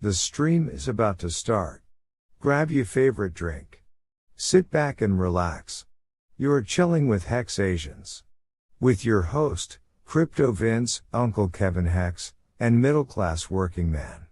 The stream is about to start. Grab your favorite drink. Sit back and relax. You're chilling with HexAsians. With your host, Crypto Vince, Uncle Kevin Hex, and middle class working man.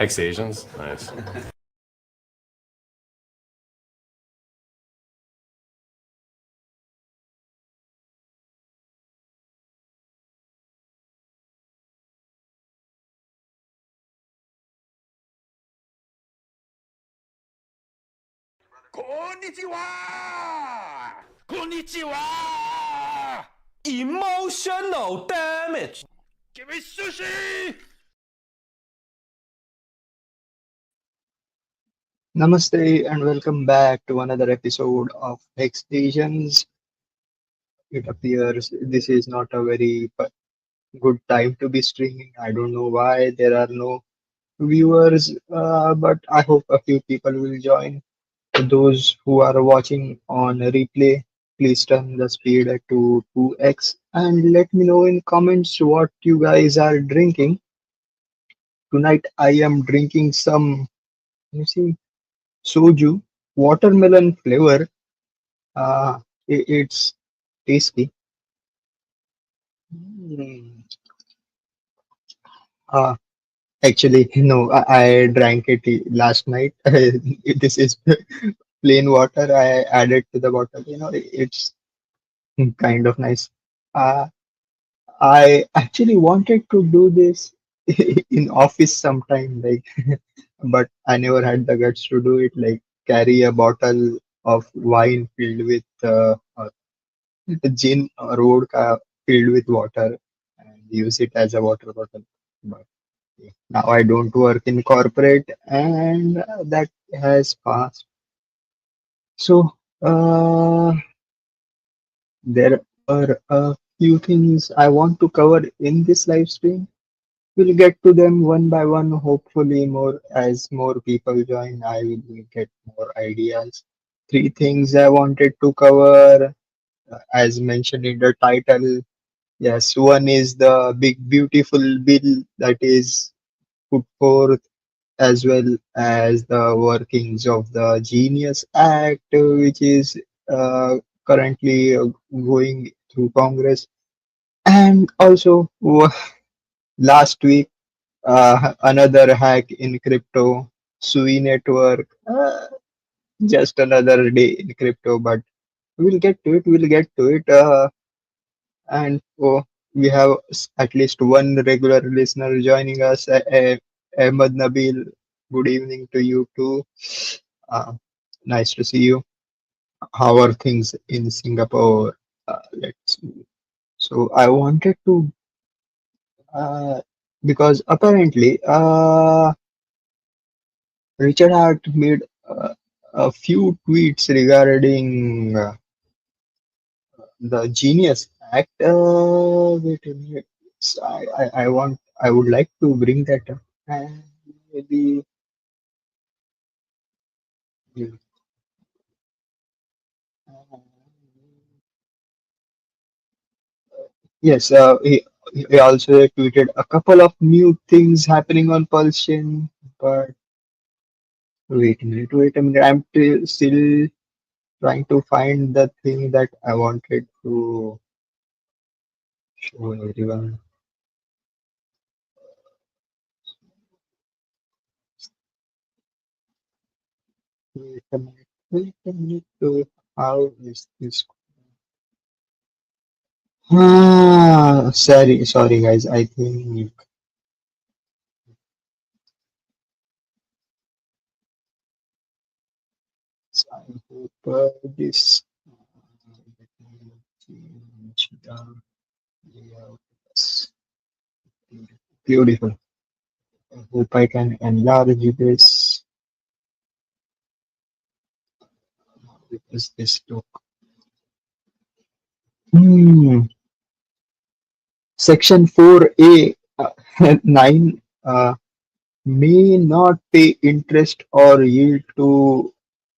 HexAsians? Nice. Konnichiwa! Konnichiwa! Emotional damage! Give me sushi! Namaste and welcome back to another episode of HexAsians. It appears this is not a very good time to be streaming. I don't know why there are no viewers, but I hope a few people will join. For those who are watching on replay, please turn the speed to 2x and let me know in comments what you guys are drinking. Tonight I am drinking some, you see, soju, watermelon flavor. It's tasty. Mm. Uh, Actually, no, I drank it last night. This is plain water. I added to the bottle. It's kind of nice. Uh, I actually wanted to do this in office sometime, like, but I never had the guts to do it. Like, carry a bottle of wine filled with gin or vodka filled with water and use it as a water bottle. But now I don't work in corporate and that has passed. So there are a few things I want to cover in this live stream. We'll get to them one by one. Hopefully, more as more people join, I will get more ideas. Three things I wanted to cover, as mentioned in the title. Yes, one is the big beautiful bill that is put forth, as well as the workings of the Genius Act, which is currently going through Congress. And also, last week, another hack in crypto, Sui network, just another day in crypto, but we'll get to it. We'll get to it. And we have at least one regular listener joining us, Ahmed Nabil. Good evening to you too. Uh, Nice to see you. How are things in Singapore? Let's see. So I wanted to, uh, because apparently Richard Hart made a few tweets regarding the Genius Act. Wait a minute. I would like to bring that up. And maybe, uh, yes, he also tweeted a couple of new things happening on Pulsion. But wait a minute. I'm still trying to find the thing that I wanted to show everyone. Wait a minute. How is this? Sorry, guys. I think I hope this. Let me change the layout. Yes, beautiful. I hope I can enlarge this because this look. Hmm. Section 4A 9 may not pay interest or yield to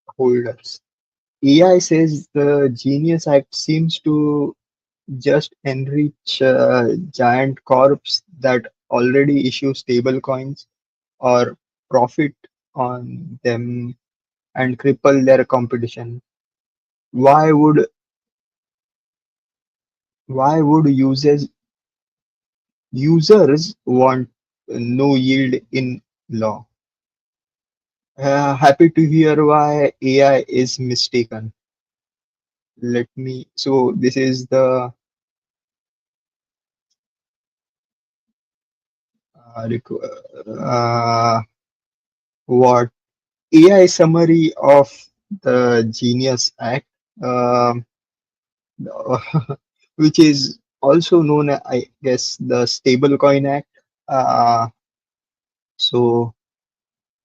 holders. AI says the Genius Act seems to just enrich giant corps that already issue stable coins or profit on them and cripple their competition. Why would why would users want no yield in law? Happy to hear why AI is mistaken. Let me. So this is the what AI summary of the Genius Act, um, which is also known, I guess, the Stablecoin Act. Uh, so,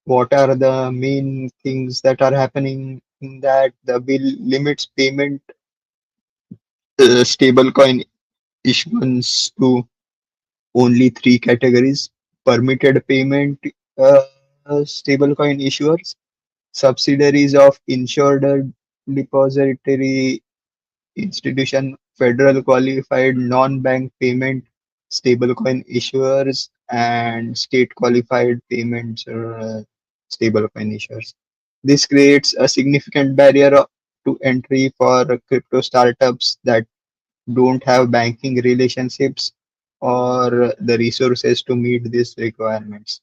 what are the main things that are happening in that? The bill limits payment stablecoin issuance to only three categories: permitted payment stablecoin issuers, subsidiaries of insured depository institution, federal qualified non-bank payment stablecoin issuers, and state qualified payments stablecoin issuers. This creates a significant barrier to entry for crypto startups that don't have banking relationships or the resources to meet these requirements.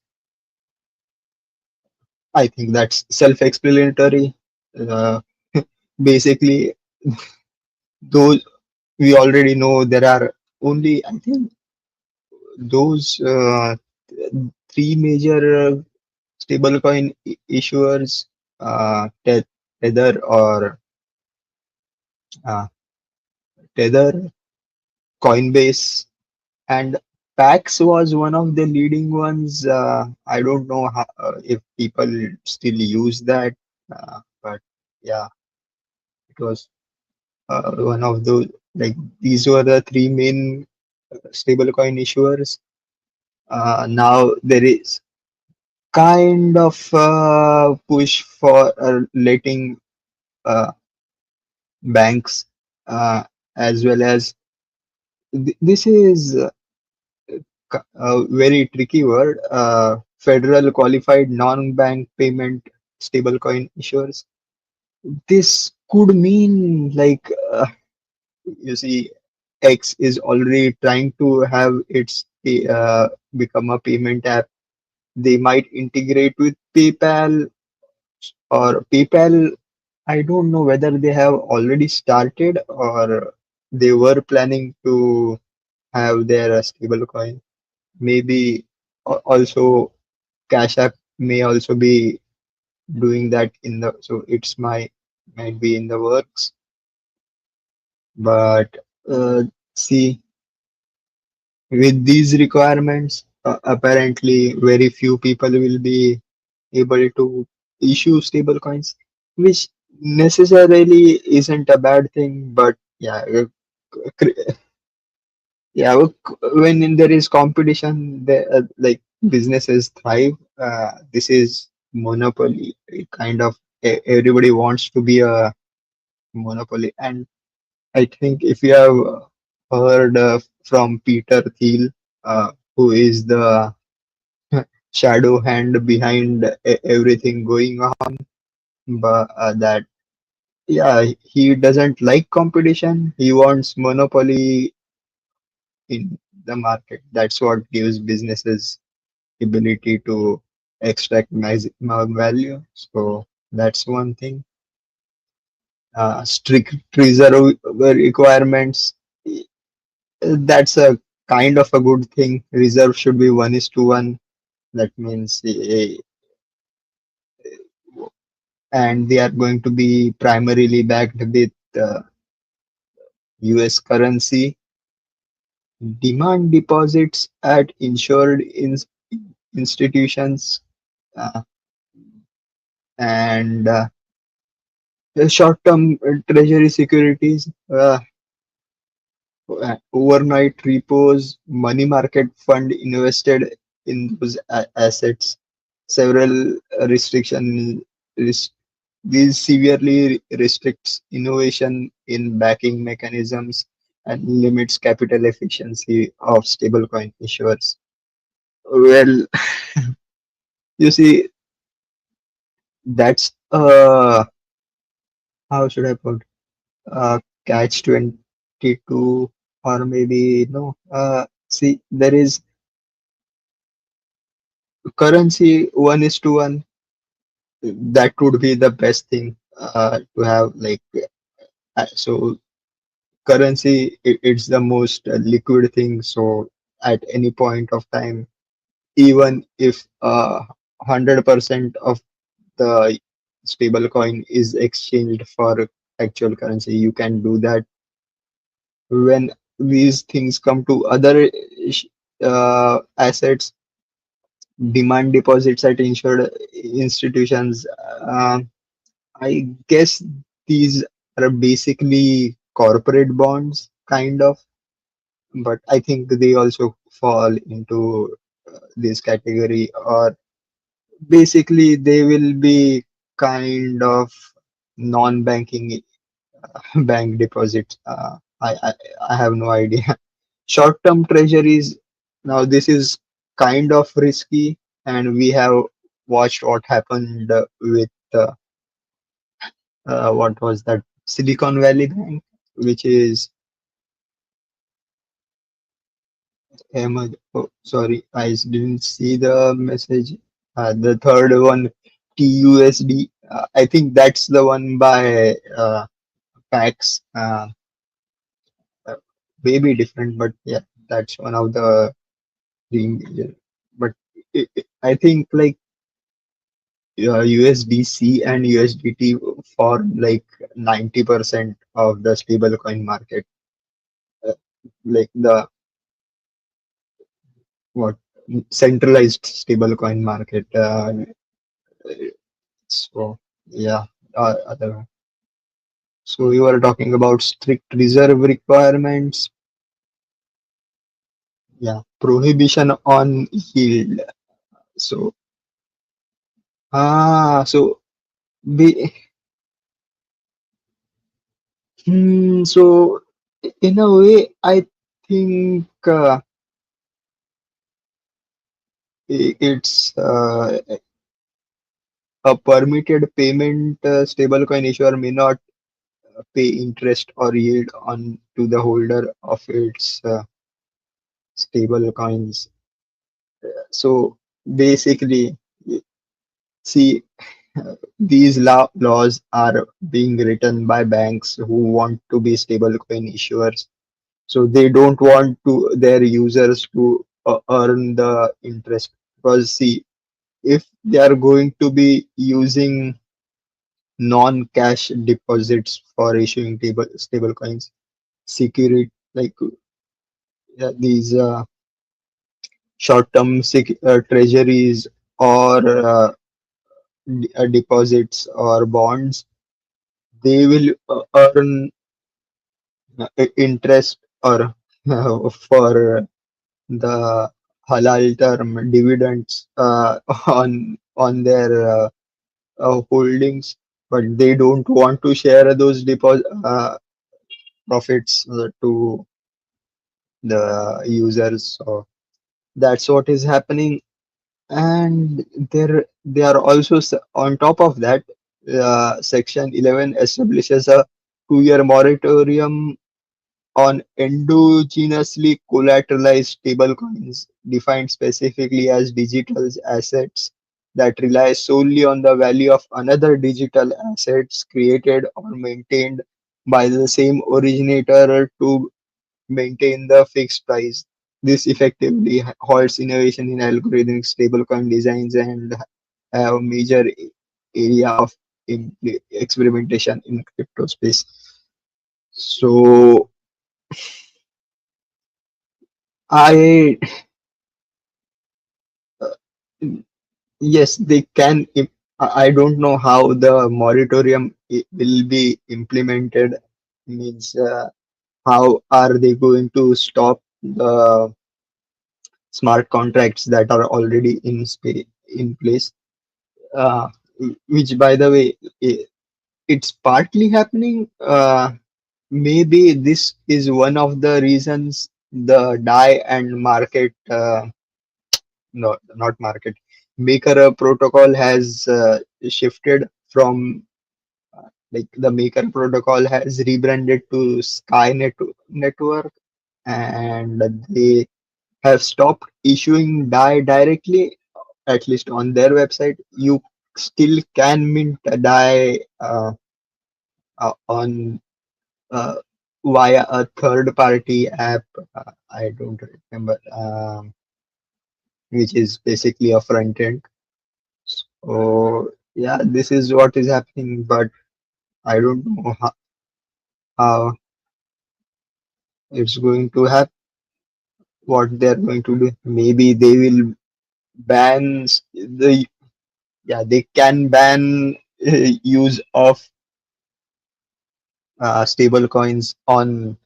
I think that's self-explanatory. Uh, Basically, those we already know there are only, I think, those three major stablecoin issuers, Tether or uh, Tether, Coinbase, and Pax was one of the leading ones. I don't know if people still use that, but yeah, it was one of those. Like these were the three main stablecoin issuers. Now there is kind of push for letting uh, banks as well as this is a very tricky word, federal qualified non-bank payment stablecoin issuers. This could mean like you see X is already trying to have its become a payment app. They might integrate with PayPal or PayPal. I don't know whether they have already started or they were planning to have their stable coin. Maybe also Cash App may also be doing that in the, so it's might be in the works. But see, with these requirements, apparently very few people will be able to issue stable coins, which necessarily isn't a bad thing. But yeah, yeah, when there is competition, like businesses thrive. This is monopoly kind of. Everybody wants to be a monopoly, and I think if you have heard from Peter Thiel, who is the shadow hand behind everything going on, but that yeah, he doesn't like competition. He wants monopoly in the market. That's what gives businesses ability to extract maximum value. So that's one thing. Strict reserve requirements. That's a kind of a good thing. Reserve should be 1:1. That means, and they are going to be primarily backed with US currency. Demand deposits at insured institutions, uh, and short-term treasury securities, overnight repos, money market fund invested in those assets. Several restriction res- these severely restricts innovation in backing mechanisms and limits capital efficiency of stablecoin issuers. Well, you see, that's how should I put, catch 22, or maybe no. See, there is currency 1:1. That would be the best thing to have. Like, so currency, it's the most liquid thing. So at any point of time, even if 100% of the stable coin is exchanged for actual currency, you can do that. When these things come to other assets, demand deposits at insured institutions, I guess these are basically corporate bonds, kind of, but I think they also fall into this category, or basically they will be kind of non-banking bank deposits. I have no idea. Short-term treasuries, now this is kind of risky, and we have watched what happened with what was that, Silicon Valley Bank, which is oh, sorry, I didn't see the message. The third one, TUSD. I think that's the one by PAX. Uh, Maybe different, but yeah, that's one of the thing. But I think like USDC and USDT for like 90% of the stablecoin market. Uh, like the what, centralized stablecoin market. So yeah, other. So you are talking about strict reserve requirements. Yeah, prohibition on yield. So so be so in a way, I think it's a permitted payment. Stablecoin issuer may not pay interest or yield on to the holder of its stable coins. So basically, see, these laws are being written by banks who want to be stablecoin issuers. So they don't want to their users to earn the interest, because see, if they are going to be using non-cash deposits for issuing stable coins, security, like these short-term treasuries, or deposits or bonds, they will earn interest, or for the halal term, dividends on their holdings, but they don't want to share those deposit profits to the users. So that's what is happening. And they are also on top of that, section 11 establishes a 2-year moratorium on endogenously collateralized stablecoins, defined specifically as digital assets that rely solely on the value of another digital assets created or maintained by the same originator to maintain the fixed price. This effectively halts innovation in algorithmic stablecoin designs and have a major area of experimentation in crypto space. So I yes, they can. I don't know how the moratorium will be implemented. Means how are they going to stop the smart contracts that are already in place? Uh, which, by the way, it's partly happening. Maybe this is one of the reasons the DAI and market, no, not market, maker protocol has shifted from like the maker protocol has rebranded to Network, and they have stopped issuing DAI directly, at least on their website. You still can mint a DAI on uh, via a third party app. I don't remember, which is basically a front end. So yeah, this is what is happening, but I don't know how it's going to happen, what they're going to do. Maybe they will ban the, yeah, they can ban use of stable coins on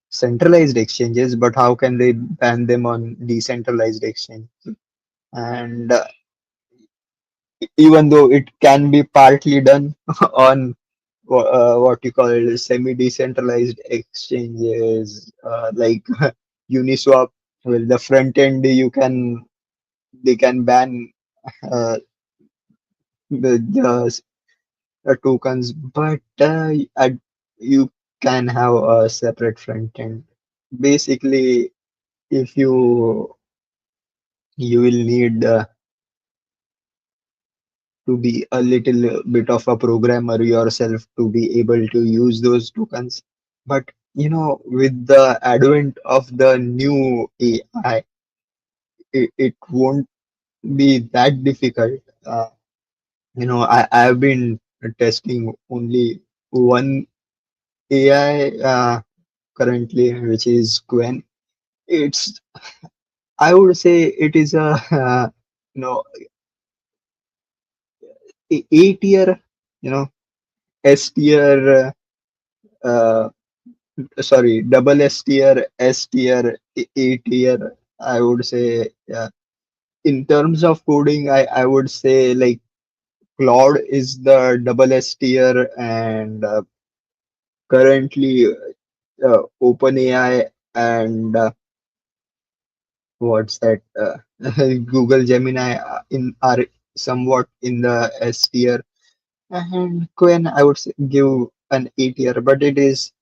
centralized exchanges, but how can they ban them on decentralized exchange? And even though it can be partly done on what you call semi-decentralized exchanges like Uniswap, well, the front end they can ban uh, the tokens, but you can have a separate front end. Basically, if you will need to be a little bit of a programmer yourself to be able to use those tokens. But with the advent of the new AI, it won't be that difficult. I've been testing only one AI currently, which is Quen. It's, I would say, it is a you know A tier, S tier, uh, sorry, double S tier, S tier, A tier. I would say, yeah. In terms of coding, I would say like Claude is the double S tier, and currently OpenAI and what's that? Google Gemini in are somewhat in the S tier, and Quen I would say give an A tier, but it is,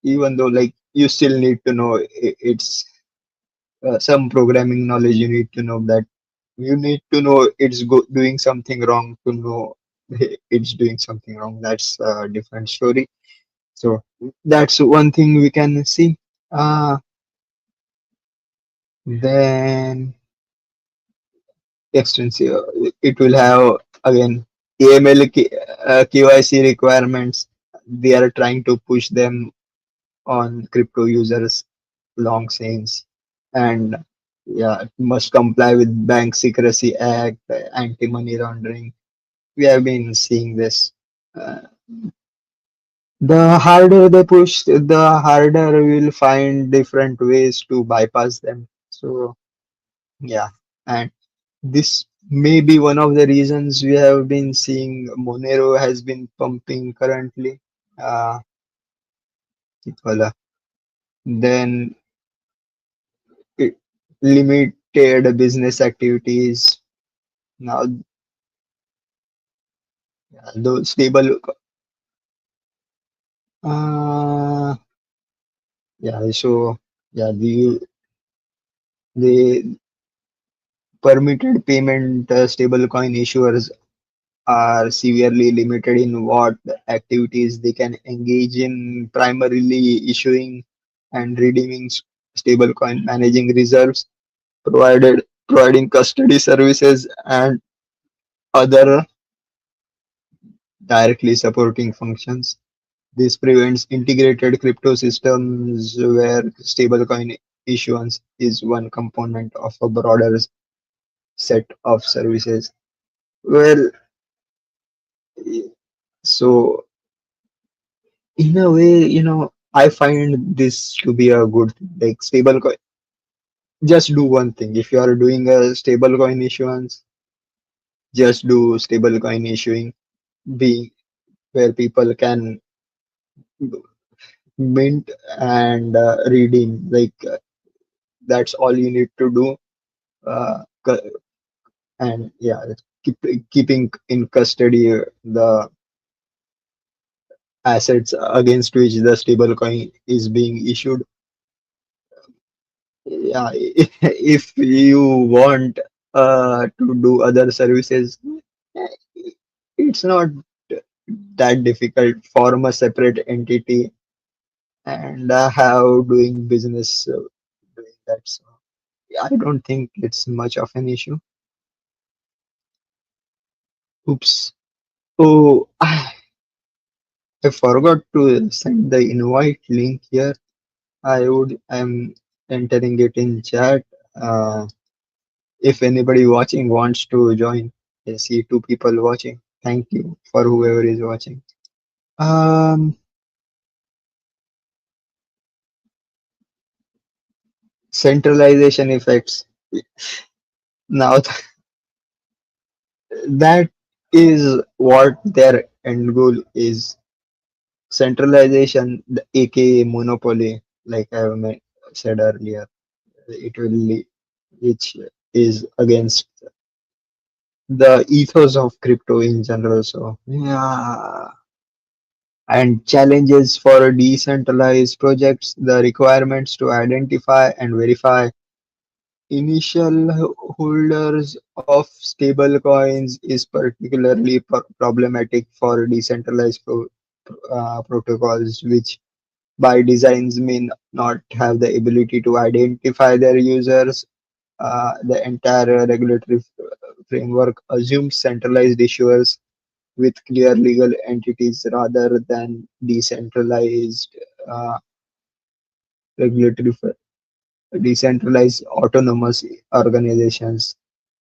even though like you still need to know it's some programming knowledge. You need to know that you need to know it's doing something wrong to know it's doing something wrong. That's a different story. So that's one thing we can see. Uh, then extensive, it will have again AML KYC requirements. They are trying to push them on crypto users, long sayings, and yeah, it must comply with Bank Secrecy Act, anti-money laundering. We have been seeing this. Uh, the harder they push, the harder we'll find different ways to bypass them. So yeah, and this may be one of the reasons we have been seeing Monero has been pumping currently. Uh, Voilà. Then it limited business activities. Now, those stable. Uh, yeah. So yeah, the permitted payment stablecoin issuers are severely limited in what activities they can engage in, primarily issuing and redeeming stablecoin managing reserves, providing custody services and other directly supporting functions. This prevents integrated crypto systems where stablecoin issuance is one component of a broader set of services. Well, so in a way, I find this to be a good thing. Like stablecoin, just do one thing. If you are doing a stablecoin issuance, just do stablecoin issuing, be where people can mint and redeem. Like that's all you need to do. And yeah, keeping in custody the assets against which the stablecoin is being issued. Yeah, if you want to do other services, eh, it's not that difficult. Form a separate entity and have doing business doing that. So I don't think it's much of an issue. Oops. Oh, I forgot to send the invite link here. I'm entering it in chat. Uh, if anybody watching wants to join, I see two people watching. Thank you for whoever is watching. Um, Centralization effects. Now that is what their end goal is. Centralization, aka monopoly, like said earlier. It will which is against the ethos of crypto in general. So yeah, and challenges for decentralized projects, the requirements to identify and verify initial holders of stable coins is particularly problematic for decentralized protocols, which by designs may not have the ability to identify their users. The entire regulatory framework assumes centralized issuers with clear legal entities rather than decentralized uh, regulatory decentralized autonomous organizations,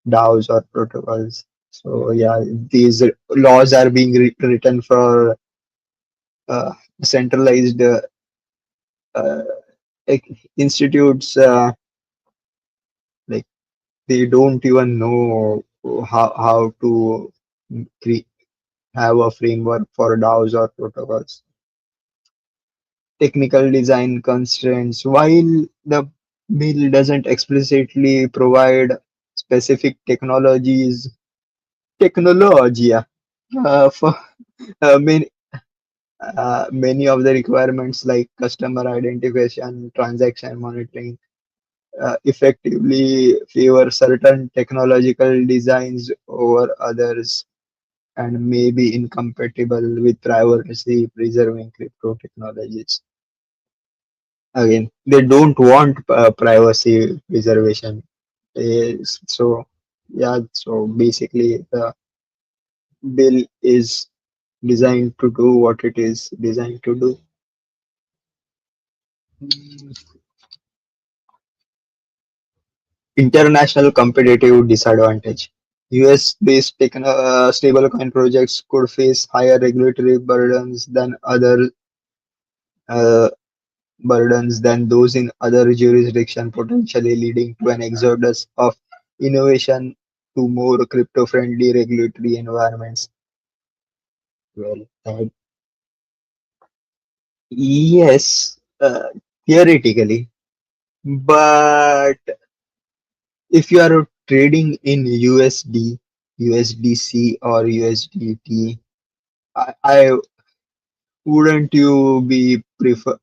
DAOs or protocols. So yeah, these laws are being written for uh, centralized uh, institutes. Like they don't even know how to have a framework for DAOs or protocols. Technical design constraints. While the bill doesn't explicitly provide specific technology for many, many of the requirements like customer identification, transaction monitoring, effectively favor certain technological designs over others and may be incompatible with privacy preserving crypto technologies. Again, they don't want privacy preservation. So yeah, so basically the bill is designed to do what it is designed to do. International competitive disadvantage. US-based stablecoin projects could face higher regulatory uh, burdens than those in other jurisdictions, potentially leading to an exodus of innovation to more crypto-friendly regulatory environments. Well, yes, theoretically, but if you are trading in USD, USDC, or USDT, I wouldn't you prefer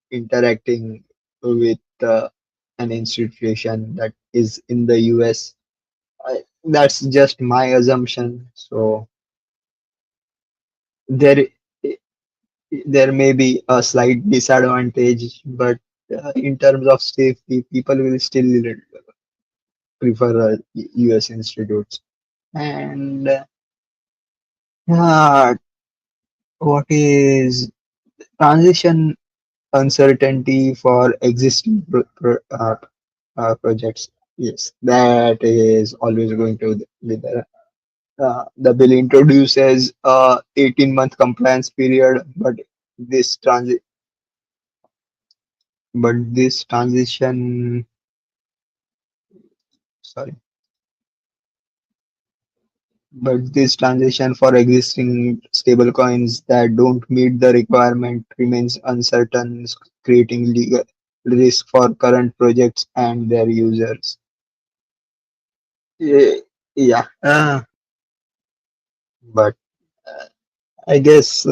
interacting with an institution that is in the US? That's just my assumption. So there there may be a slight disadvantage, but in terms of safety, people will still prefer US institutes. And uh, what is transition uncertainty for existing projects? Yes, that is always going to be there. The bill introduces a 18-month compliance period, this transi but this transition, sorry, but this transition for existing stablecoins that don't meet the requirement remains uncertain, creating legal risk for current projects and their users. Yeah, but I guess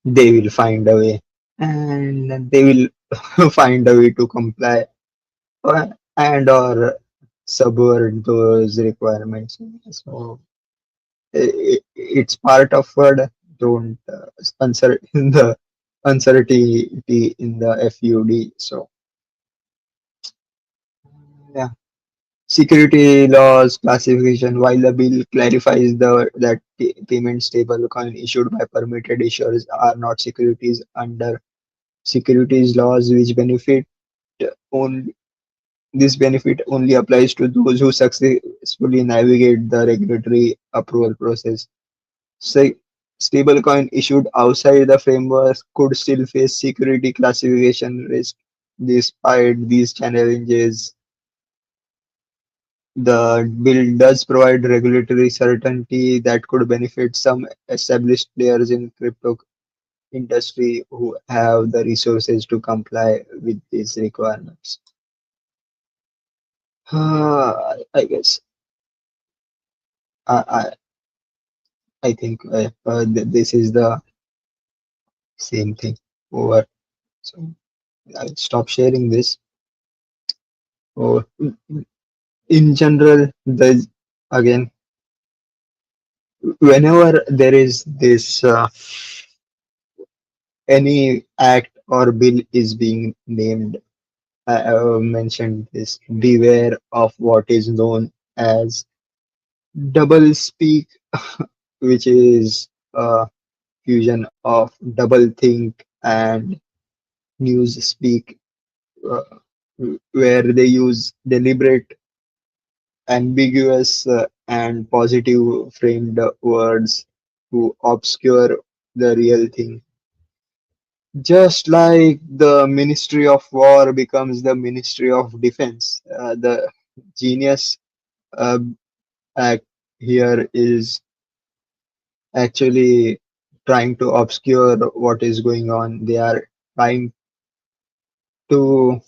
they will find a way, and they will find a way to comply and or subvert those requirements. So it's part of what don't the uncertainty in the FUD. So yeah, security laws classification. While the bill clarifies that payment stablecoin issued by permitted issuers are not securities under securities laws, which benefit only this benefit only applies to those who successfully navigate the regulatory approval process. Say, stablecoin issued outside the framework could still face security classification risk. Despite these challenges, the bill does provide regulatory certainty that could benefit some established players in crypto industry who have the resources to comply with these requirements. I guess I I, I think this is the same thing over. So I'll stop sharing this. Or in general, the again, whenever there is this any act or bill is being named, I mentioned this. Beware of what is known as double speak, which is a fusion of double think and news speak, uh, where they use deliberate, ambiguous, and positive framed words to obscure the real thing. Just like the Ministry of War becomes the Ministry of Defense, the genius uh, act here is actually trying to obscure what is going on. They are trying to,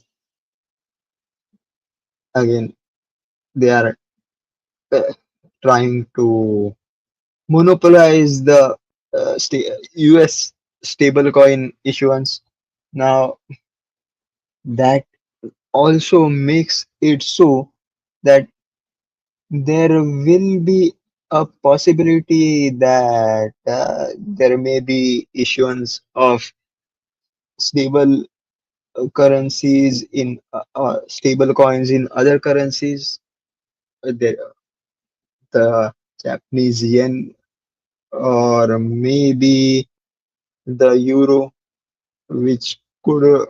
again, they are uh, trying to monopolize the US stablecoin issuance. Now, that also makes it so that there will be a possibility that there may be issuance of stable currencies in stable coins in other currencies. The Japanese yen or maybe the euro, which could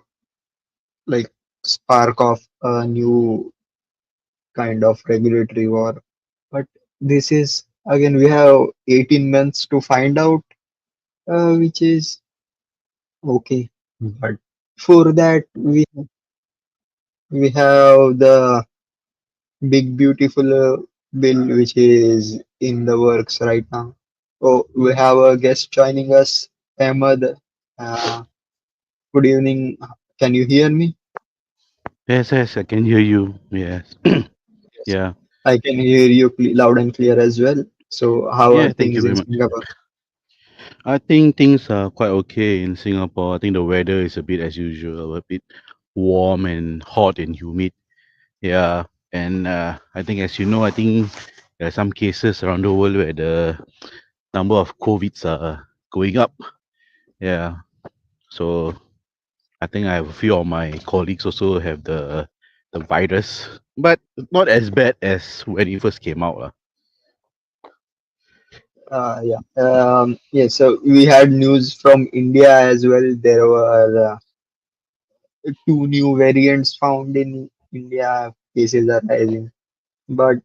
like spark off a new kind of regulatory war. But this is again, we have 18 months to find out, which is okay. But for that, we have the big beautiful bill which is in the works right now. Oh, we have a guest joining us, Ahmed. Uh, Good evening. Can you hear me? Yes, yes, I can hear you. Yes. Yes. Yeah. I can hear you loud and clear as well. So, how are Yeah, thank you things in very much. Singapore? I think things are quite okay in Singapore. I think the weather is a bit as usual, a bit warm and hot and humid. Yeah. And I think, as you know, I think there are some cases around the world where number of COVIDs are going up. Yeah. So I think I have a few of my colleagues also have the virus, but not as bad as when it first came out. Yeah. Yeah. So we had news from India as well. There were two new variants found in India. Cases are rising, but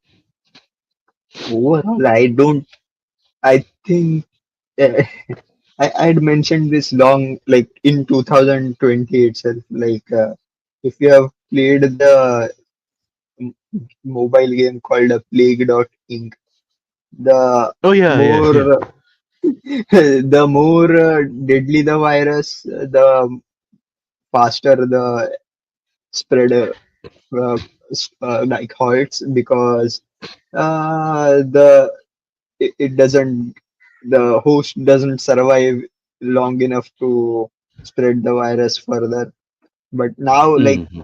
overall, I don't. I think I'd mentioned this long, like in 2020 itself. Like, if you have played the m- mobile game called a Plague Inc., the Oh yeah, yeah, yeah. more the more deadly the virus, the faster the spread like halts because it doesn't the host doesn't survive long enough to spread the virus further. But now, like Mm-hmm.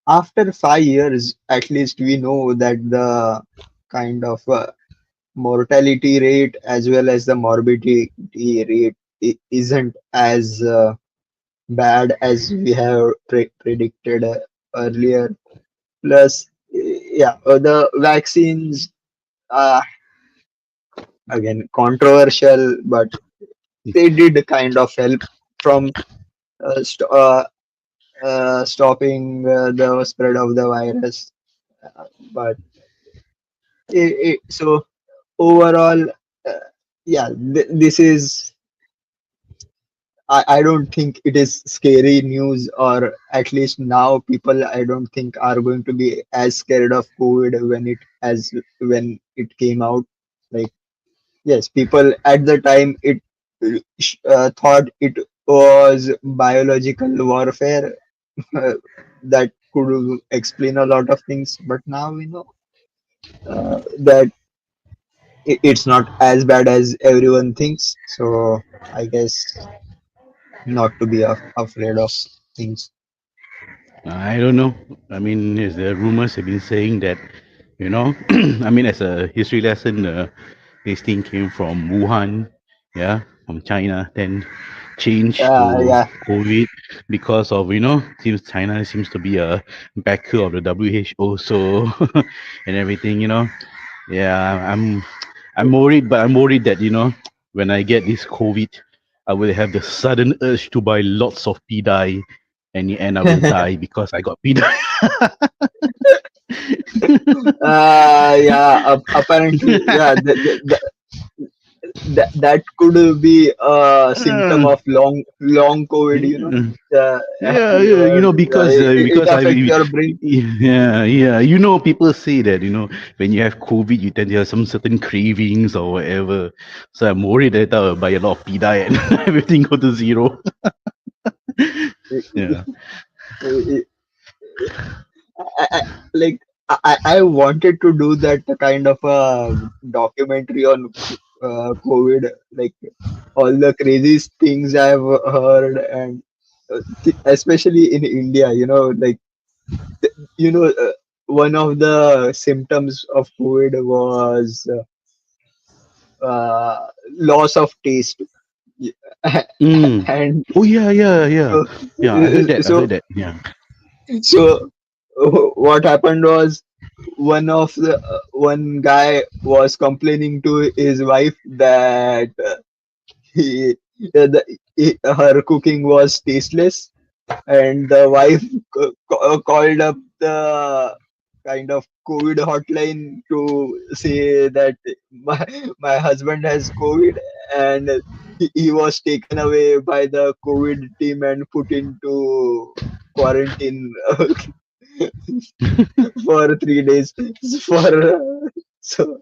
after 5 years, at least we know that the kind of mortality rate as well as the morbidity rate isn't as bad as we have predicted earlier. Plus, yeah, the vaccines, uh, again, controversial, but they did kind of help from stopping the spread of the virus. But so overall, uh, yeah, this is. I don't think it is scary news, or at least now people I don't think are going to be as scared of COVID when it came out. Like, yes, people at the time it thought it was biological warfare that could explain a lot of things, but now we know that it's not as bad as everyone thinks. So I guess not to be afraid of things. I don't know. I mean, the rumors have been saying that, I mean, as a history lesson, this thing came from Wuhan, yeah, from China, then changed to Yeah, COVID because of, seems China seems to be a backer of the WHO, so and everything, Yeah, I'm worried, but I'm worried that, when I get this COVID, I will have the sudden urge to buy lots of pea dye, and in the end I will die because I got pea dye. yeah. Apparently, yeah. That could be a symptom Uh, of long COVID. You know, yeah. uh, Yeah, it because affects your brain. yeah, people say that when you have COVID, you tend to have some certain cravings or whatever. So I'm worried that I will buy a lot of pita and everything go to zero. Yeah. I, like I wanted to do that kind of a documentary on COVID, like all the craziest things I've heard, and especially in India, like one of the symptoms of COVID was loss of taste. Mm. And Oh yeah, yeah, yeah. so, Yeah, I heard that. I heard so, that. Yeah. so what happened was one guy was complaining to his wife that he, her cooking was tasteless, and the wife called up the kind of COVID hotline to say that my husband has COVID, and he was taken away by the COVID team and put into quarantine for 3 days. For so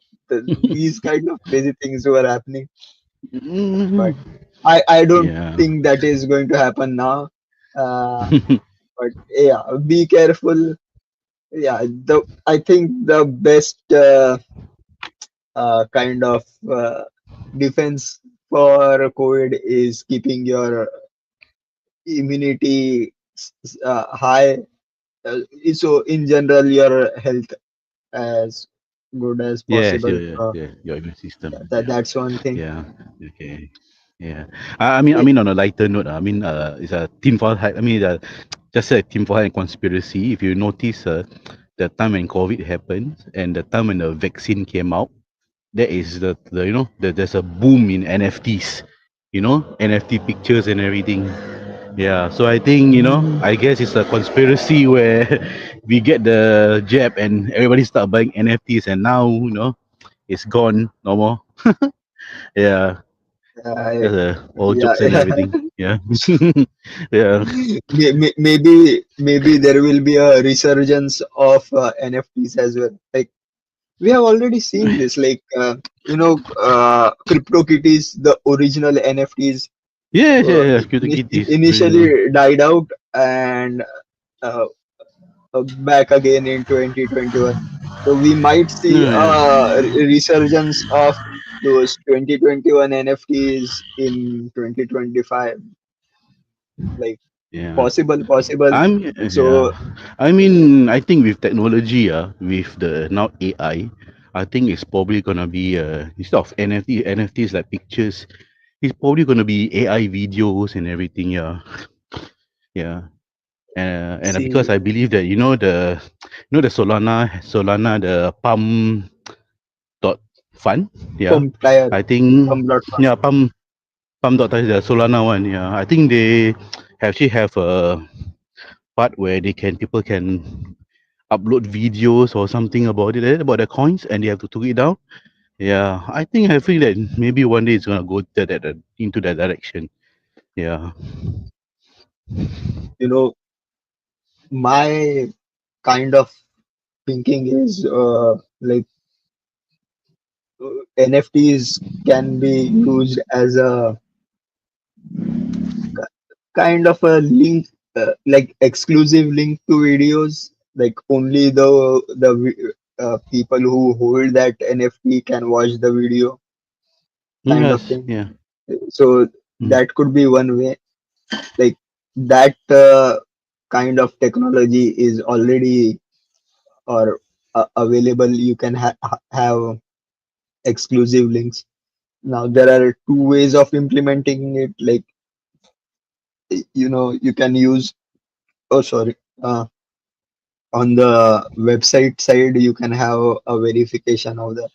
these kind of crazy things were happening, Mhm. but I don't Yeah. think that is going to happen now. Uh, but yeah, be careful. Yeah, I think the best kind of defense for COVID is keeping your immunity high. So in general, your health as good as Yes, possible. your immune system. Yeah, That's one thing. yeah, okay, yeah. I mean, on a lighter note, it's a tinfoil hat. Just a tinfoil hat conspiracy. If you notice, the time when COVID happened and the time when the vaccine came out, there is there's a boom in NFTs. NFT pictures and everything. Yeah, so I think, I guess it's a conspiracy where we get the jab and everybody start buying NFTs, and now, it's gone no more. Yeah, Uh, that's all yeah, jokes and everything. Yeah. Yeah. maybe there will be a resurgence of NFTs as well. Like we have already seen this. Like CryptoKitties, the original NFTs, Yes, yeah, yeah. Cute kitties. Original. initially died out and uh, back again in 2021. So we might see Yeah, yeah, a resurgence of those 2021 NFTs in 2025. Like yeah. possible. Yeah. So I think with technology, with the now I think it's probably gonna be instead of NFTs like pictures, it's probably gonna be AI videos and everything. Yeah, yeah. And because see, I believe that the Solana the Pump dot Fund. Yeah, pump tire, I think, pump dot com. yeah, Pump dot the Solana one. Yeah, I think they actually have a part where people can upload videos or something about it, about the coins, and they have to take it down. Yeah, I feel that maybe one day it's gonna go into that direction. Yeah. You know, my kind of thinking is like NFTs can be used as a kind of a link, like exclusive link to videos. Like only people who hold that NFT can watch the video, kind of Yes. thing. Yeah. So Mm. that could be one way. Like that kind of technology is already or available. You can have exclusive links. Now there are two ways of implementing it. Like you can use. Oh, sorry. On the website side, you can have a verification of that.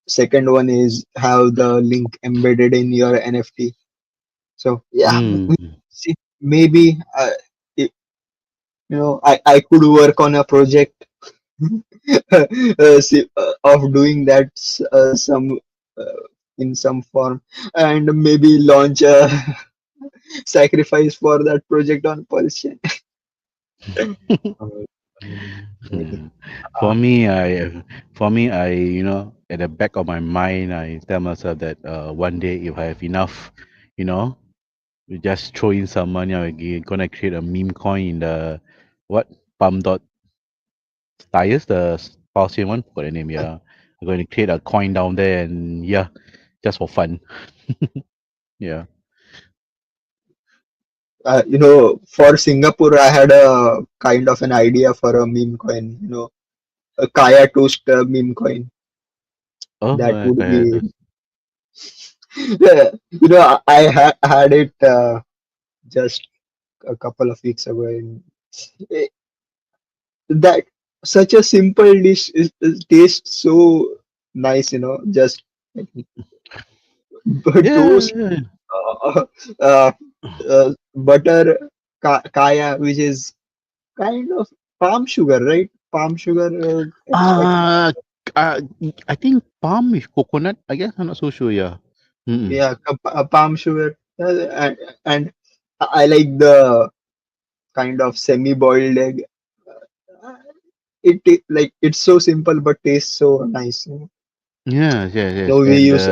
Second one is have the link embedded in your NFT. So yeah, Mm. see, maybe it, I could work on a project of doing that in some form, and maybe launch a sacrifice for that project on Pulse chain. Uh, maybe. Yeah. Uh, For me, at the back of my mind, I tell myself that one day if I have enough, you know, we just throw in some money. I'm gonna create a meme coin in the what pump dot tires, the Pausian one, got the name. Yeah, I'm going to create a coin down there, and yeah, just for fun. Yeah. for Singapore, I had a kind of an idea for a meme coin, a Kaya Toast meme coin. Oh, That would okay. be, yeah, had it just a couple of weeks ago. And eh, that such a simple dish tastes so nice, just Yeah, toast, yeah. uh, uh, butter, kaya, which is kind of palm sugar, right? Palm sugar extract. Uh, uh, I think palm is coconut. I guess I'm not so sure. Yeah. Mm-mm. Yeah, palm sugar. And I like the kind of semi-boiled egg. Uh, like it's so simple but tastes so nice. Yes, yes, yes. So we And use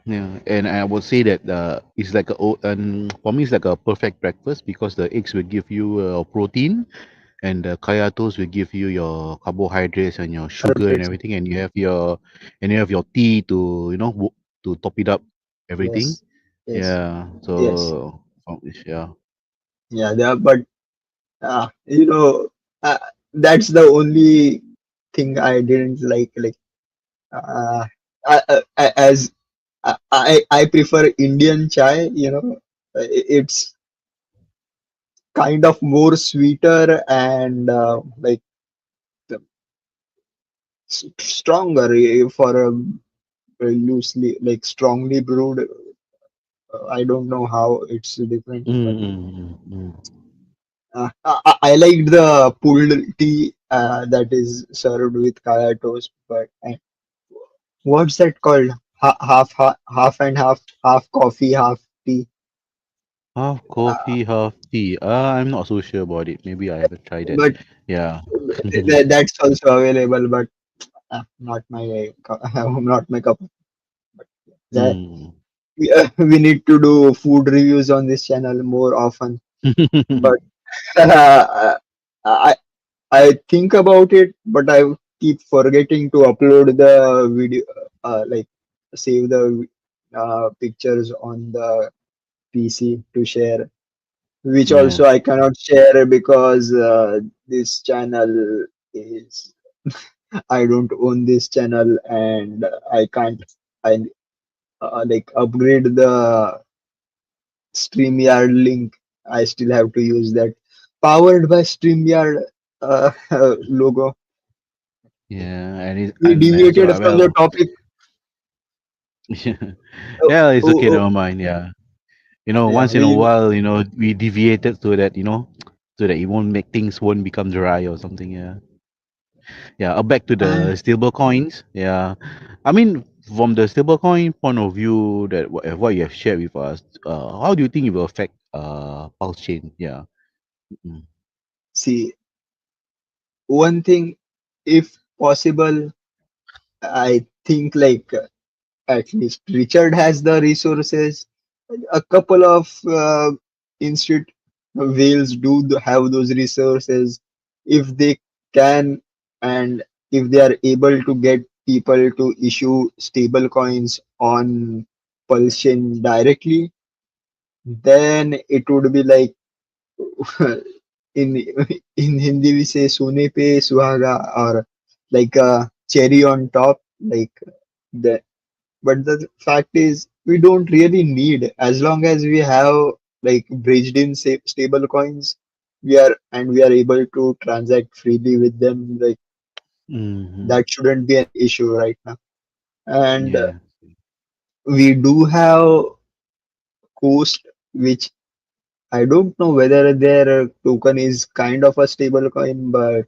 yeah, and I would say that it's like and for me it's like a perfect breakfast because the eggs will give you protein, and the kaya toast will give you your carbohydrates and your sugar and carbohydrates. everything, and you have your tea to to top it up everything. Yes, yes, Yeah. yes. So yeah. Yeah, but uh, you know, uh, that's the only thing I didn't like. Like Uh, as I prefer Indian chai, it's kind of more sweeter and like stronger for a loosely like strongly brewed. I don't know how it's different, but I liked the pulled tea that is served with kaya toast. But what's that called? Half and half coffee, half tea. Half Uh, coffee, half tea. I'm not so sure about it. Maybe I haven't tried it. but Yeah. that's also available, but not my not my cup. That Mm. we need to do food reviews on this channel more often. But I I think about it, but I keep forgetting to upload the video, like save the pictures on the PC to share, which Yeah. also I cannot share because this channel is I don't own this channel and I can't I like upgrade the StreamYard link. I still have to use that powered by StreamYard logo. Yeah. We And as deviated well. from the Well. topic. Yeah. Oh, Yeah. It's oh, okay. oh, Never mind. Yeah. yeah, Once in a while, we deviated so that so that it won't make things won't become dry or something. Yeah. Yeah. Back to and the stable coins. Yeah. I mean, from the stable coin point of view, that what you have shared with us, how do you think it will affect pulse chain? Yeah. Mm. see, one thing, if possible, I think like at least Richard has the resources. A couple of institute whales have those resources. If they can, and if they are able to get people to issue stable coins on Pulse Chain directly, then it would be like in in Hindi we say "Sone pe suhaga" or like a cherry on top, like that. But the fact is, we don't really need as long as we have like bridged in stable coins. We are able to transact freely with them. Like Mm-hmm. that shouldn't be an issue right now. And Yeah. we do have Coast, which I don't know whether their token is kind of a stable coin, but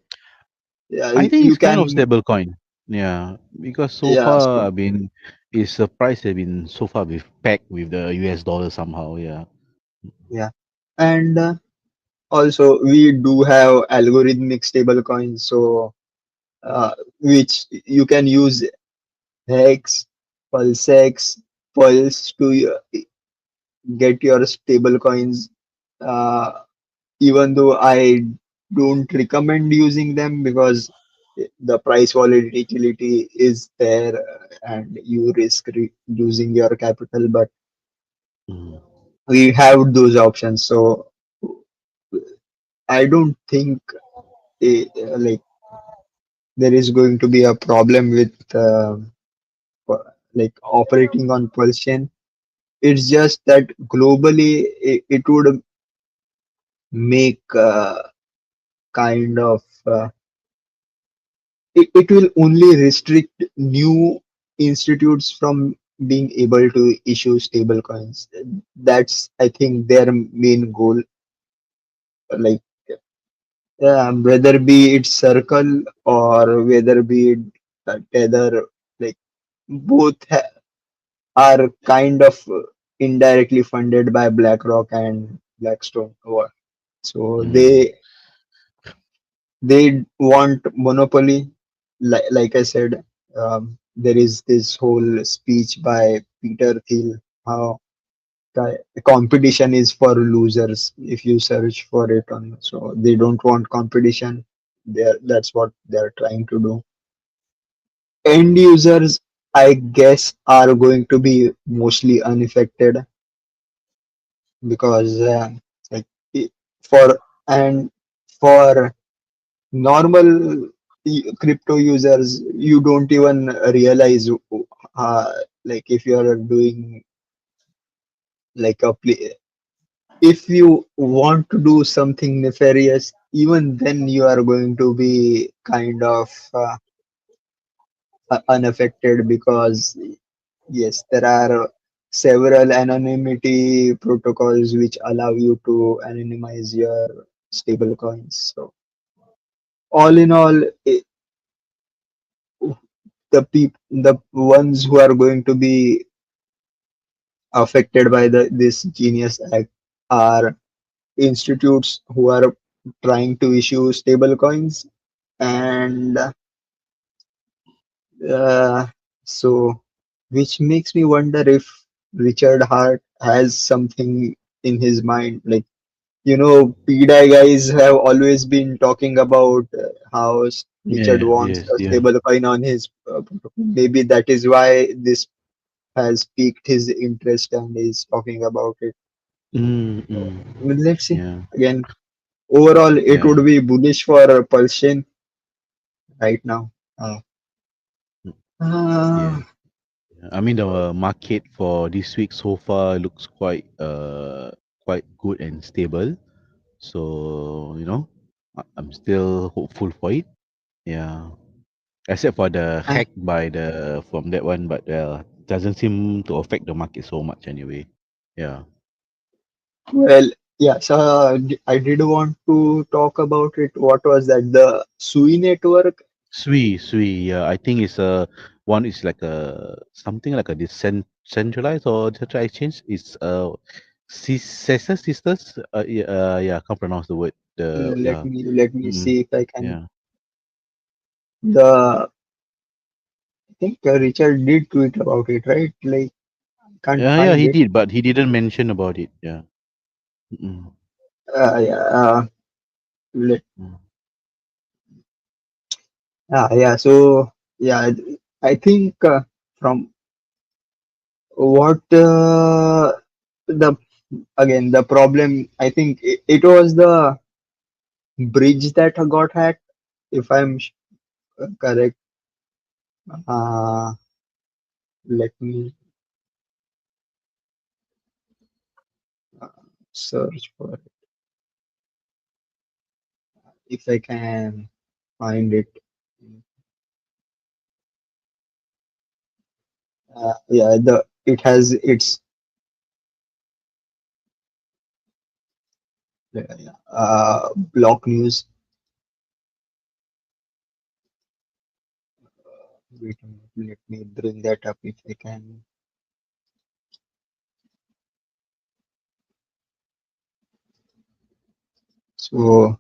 yeah, I think you it's kind of can, stable coin. Yeah, because so yeah, far, so I mean, its price has been so far with pegged with the US dollar somehow. Yeah. yeah. And also we do have algorithmic stable coins, so which you can use Hex, PulseX, Pulse to get your stable coins. Uh, Even though I don't recommend using them because the price volatility is there and you risk losing your capital, but Mm. we have those options. So I don't think like there is going to be a problem with like operating on Pulse chain. It's just that globally it would make kind of it will only restrict new institutes from being able to issue stable coins. That's I think their main goal. Like whether be it Circle or whether be it Tether, like both are kind of indirectly funded by BlackRock and Blackstone. So Mm. they want monopoly. Like I said, there is this whole speech by Peter Thiel how competition is for losers. If you search for it on, so they don't want competition. That's what they're trying to do. End users, I guess, are going to be mostly unaffected because like for and for normal crypto users, you don't even realize, like if you are doing like a play, if you want to do something nefarious, even then you are going to be kind of unaffected, because yes, there are several anonymity protocols which allow you to anonymize your stable coins. So all in all, the ones who are going to be affected by this Genius Act are institutes who are trying to issue stable coins, and uh, so which makes me wonder if Richard Hart has something in his mind. Like, PDI guys have always been talking about how Richard Yeah, wants yes, a yeah. stable coin on his. Maybe that is why this has piqued his interest and is talking about it. Mm, mm. Well, let's see. Yeah, Again, overall, it yeah, would be bullish for Pulsion right now. Uh, yeah. uh, I mean, the market for this week so far looks quite good and stable. So I'm still hopeful for it. Yeah, except for the I- hack by the from that one, but doesn't seem to affect the market so much anyway. Yeah. well, yeah. So I did want to talk about it. What was that? The Sui network. Sui. Yeah, I think it's one is like a something like a decentralized or decentralized exchange. It's sisters. Yeah, I can't pronounce the word. The Let yeah. me Mm, see if I can. yeah. The I think Richard did tweet about it, right? Like, can't Yeah, find he it. did, but he didn't mention about it. Yeah. Mm, Yeah. Let, mm, yeah. So yeah, I think from what the again the problem. I think it was the bridge that got hacked. If I'm correct, uh, let me uh, search for it if I can find it. Yeah, the it has its block news. Wait a minute, let me bring that up if I can. So,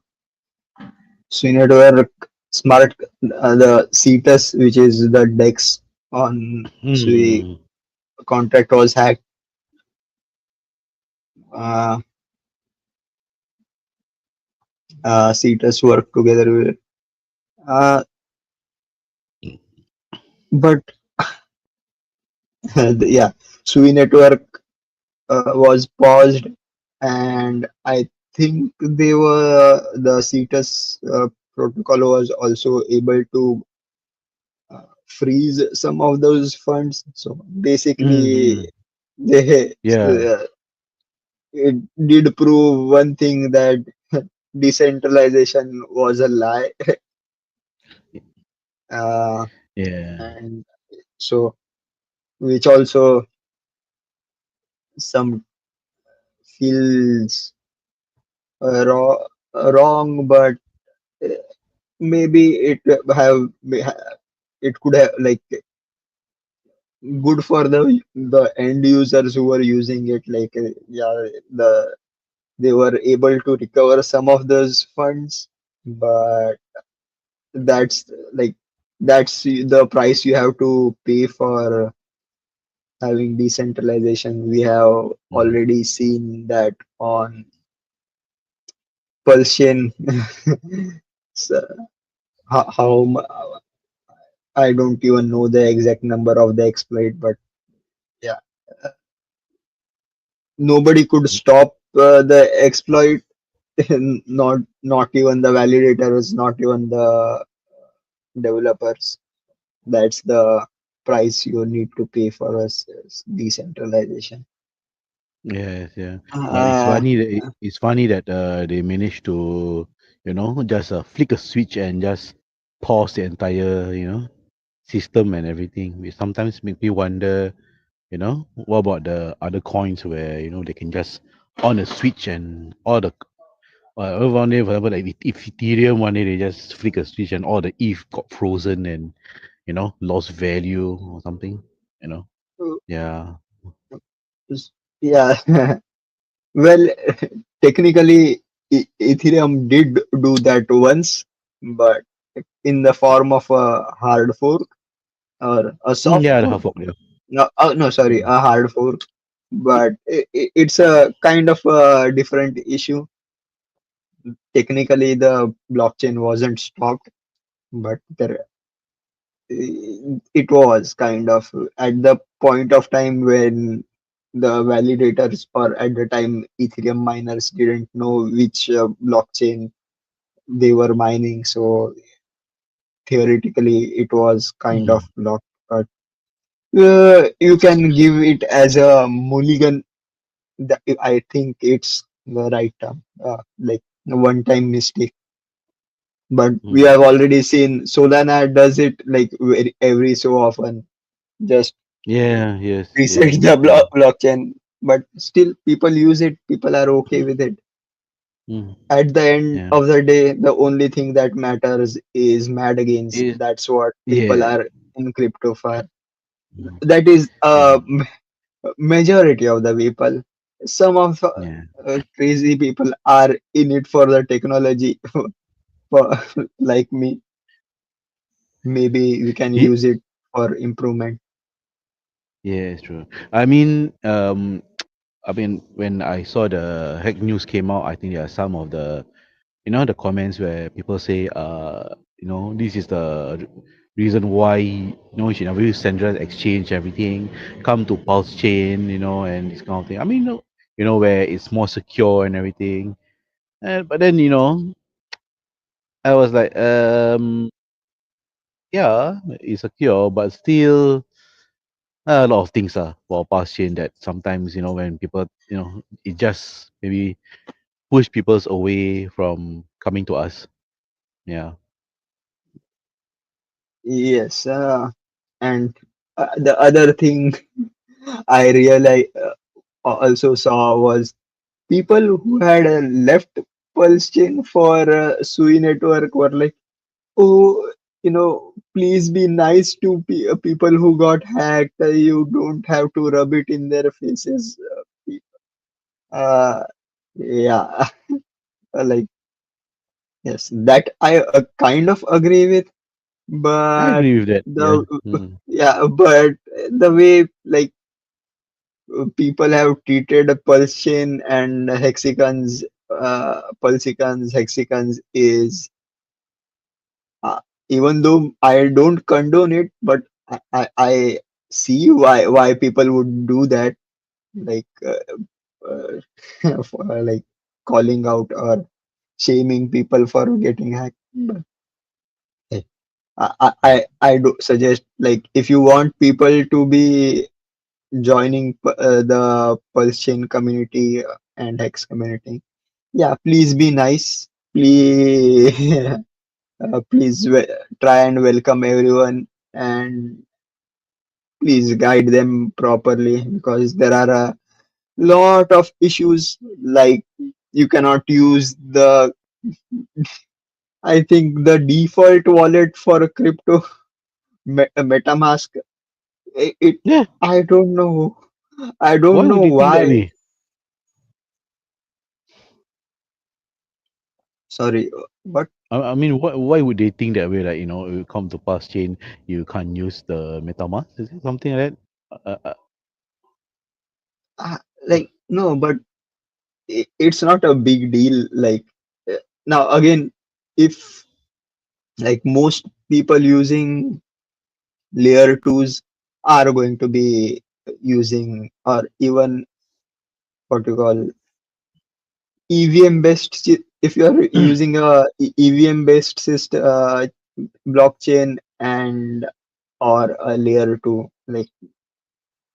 network smart, the CTUS, which is the DEX on Sui mm, contract, was hacked. Uh, CTUS work together with, uh, but yeah, Sui network was paused, and I think the CTUS protocol was also able to freeze some of those funds. So basically, mm. they Yeah. it did prove one thing, that decentralization was a lie, uh, Yeah. and so which also some feels wrong, but uh, maybe it could have, like, good for the end users who were using it. Like, yeah, they were able to recover some of those funds, but that's like that's the price you have to pay for having decentralization. We have Mm, already seen that on Pulsion. So I don't even know the exact number of the exploit, but yeah, nobody could stop the exploit. Not even the validators, not even the developers. That's the price you need to pay for us decentralization. Yes, yeah. But Uh, it's funny that they managed to, just flick a switch and just pause the entire, system and everything. Which sometimes make me wonder, what about the other coins where, they can just on a switch and all the one day, for example, like if Ethereum one day they just flick a switch and all the ETH got frozen and lost value or something, you know. Yeah. yeah, well, technically, Ethereum did do that once, but in the form of a hard fork or a soft Yeah, the fork. half yeah. No, no, sorry, Mm. a hard fork. But it's a kind of a different issue. Technically, the blockchain wasn't stopped, but it was kind of at the point of time when the validators or at the time Ethereum miners didn't know which blockchain they were mining. So theoretically, it was kind of Mm. blocked. But you can give it as a mulligan. I think it's the right term, like a one-time mistake. But we Mm. have already seen Solana does it like every so often, just Yeah, yes, reset yes, the yeah. blockchain. But still, people use it. People are okay with it. Mm. At the end Yeah. of the day, the only thing that matters is mad gains. It, That's what people yeah. are in crypto for. Mm. That is Yeah. majority of the people. Some of Yeah. crazy people are in it for the technology. For like me, maybe we can Ye- use it for improvement. Yeah, it's true. I mean, when I saw the hack news came out, I think there are some of the the comments where people say this is the reason why you should never use centralized exchange everything, come to pulse chain, and this kind of thing. I mean, where it's more secure and everything. But then I was like, yeah, it's secure, but still a lot of things are for pulse chain that sometimes when people it just maybe push people away from coming to us. Yeah. Yes, and the other thing I realized also saw was people who had left Pulse chain for Sui network were like, oh, please be nice to people who got hacked. You don't have to rub it in their faces. Uh, yeah, like, yes, that I kind of agree with, I but agree with that. Yeah. the Mm. yeah, but the way like people have treated pulse chain and hexicans, pulsicans, hexicans is uh, even though I don't condone it, but I see why people would do that, like for, like calling out or shaming people for getting hacked. But hey, I do suggest, like, if you want people to be joining the Pulse Chain community and Hex community, yeah, please be nice. Please, please try and welcome everyone, and please guide them properly, because there are a lot of issues, like you cannot use the, I think the default wallet for crypto, MetaMask. It Yeah. I don't know. I don't Why know would they think that why. way? Sorry, but I mean, why would they think that way? Like, you come to pass chain, you can't use the MetaMask, is it something like that? like, no, but it's not a big deal. Like, now again, if like most people using layer twos are going to be using, or even what you call EVM based, if you are using a EVM based system, blockchain and or a layer 2. Like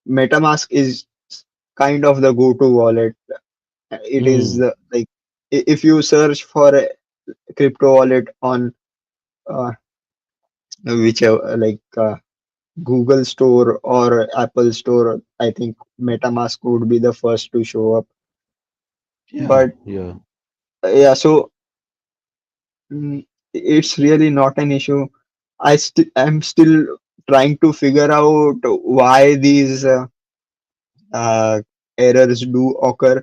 MetaMask is kind of the go-to wallet. It is Mm. like if you search for a crypto wallet on uh, whichever Google Store or Apple Store, I think MetaMask would be the first to show up. Yeah. But Yeah. yeah, so it's really not an issue. I'm still trying to figure out why these uh, errors do occur.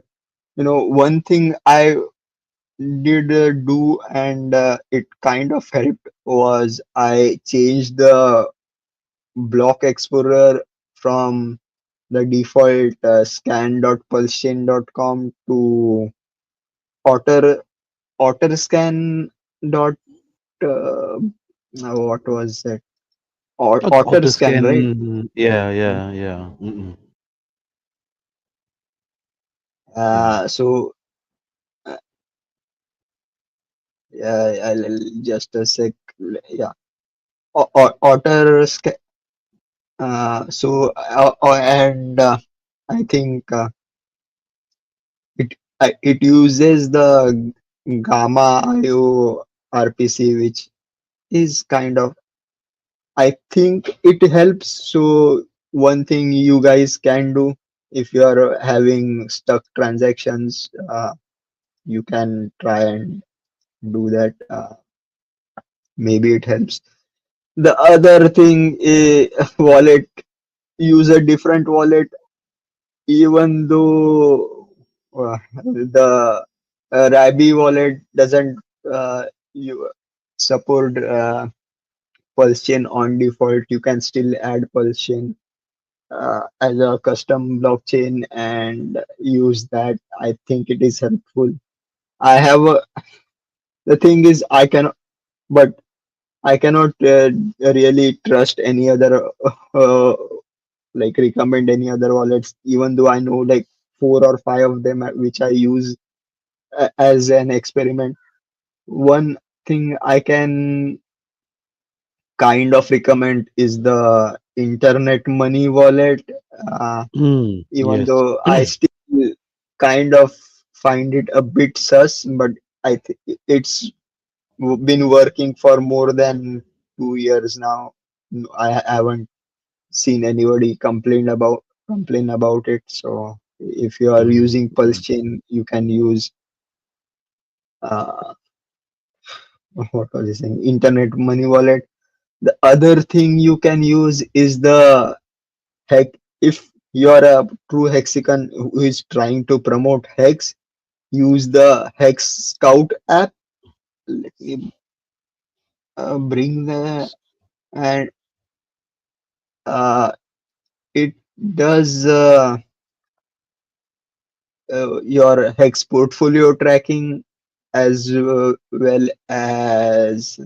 One thing I did do and it kind of helped was I changed the block explorer from the default scan.pulsion.com to otter otterscan dot uh, what was it? Otter Auto scan, right? scan. Yeah. Yeah. Yeah. Mm-mm. Yeah. So just a sec. Yeah, otter scan. And I think it uses the gamma IO RPC, which is kind of, I think it helps. So one thing you guys can do if you are having stuck transactions, you can try and do that. Maybe it helps. The other thing is wallet. Use a different wallet, even though the Rabi wallet doesn't you support Pulse chain on default. You can still add Pulse chain as a custom blockchain and use that. I think it is helpful. I have a, the thing is but I cannot really trust any other recommend any other wallets, even though I know like four or five of them which I use as an experiment. One thing I can kind of recommend is the internet money wallet. Mm. Even Yes. though I still kind of find it a bit sus, but I think it's been working for more than 2 years now. I haven't seen anybody complain about it. So if you are Mm. using Pulse Chain, you can use uh, what was I saying? Internet money wallet. The other thing you can use is the hex. If you're a true hexagon who is trying to promote hex, use the Hex Scout app. Let me bring the and uh, it does your hex portfolio tracking as well as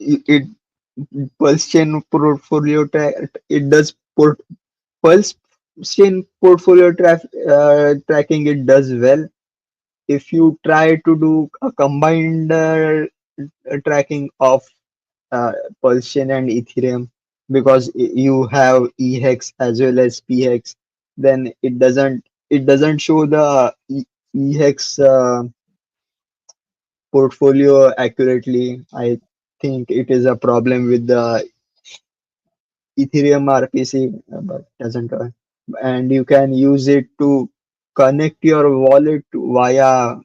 it pulse chain portfolio it does pulse chain portfolio tracking. It does well. If you try to do a combined tracking of pulse chain and ethereum, because you have ehex as well as phex, then it doesn't show the ehex portfolio accurately. I think it is a problem with the Ethereum RPC, but doesn't. And you can use it to connect your wallet via.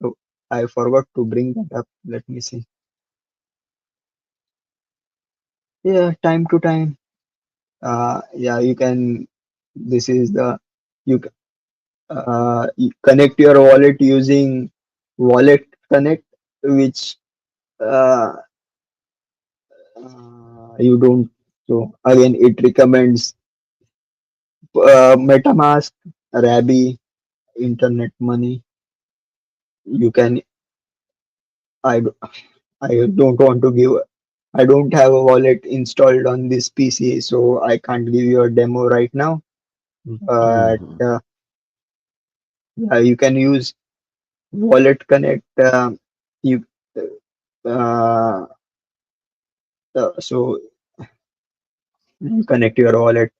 Oh, I forgot to bring that up. Let me see. Yeah, time to time. Yeah, you can. This is the you, you connect your wallet using Wallet Connect, which uh, you don't. So again, it recommends MetaMask, Rabi, Internet Money. You can. I d- I don't want to give. I don't have a wallet installed on this PC, so I can't give you a demo right now. But Mm. yeah, you can use Wallet Connect. You. uh, so you connect your wallet,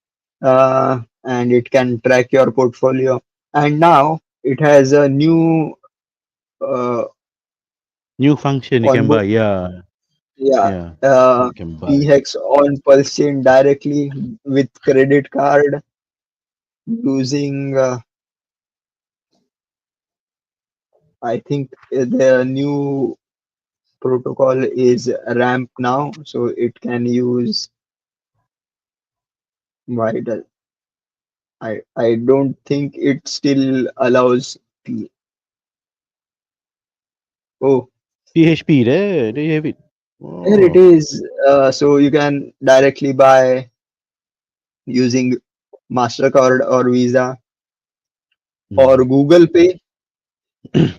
and it can track your portfolio. And now it has a new uh, New function you can buy. onboard. Yeah, Yeah, yeah, uh, you can buy. PHEX on Pulse Chain directly with credit card using. I think the new protocol is ramp now, so it can use wider. I don't think it still allows. Oh, PHP there you have it. here it Oh. is. So you can directly buy using Mastercard or Visa or Mm. Google Pay,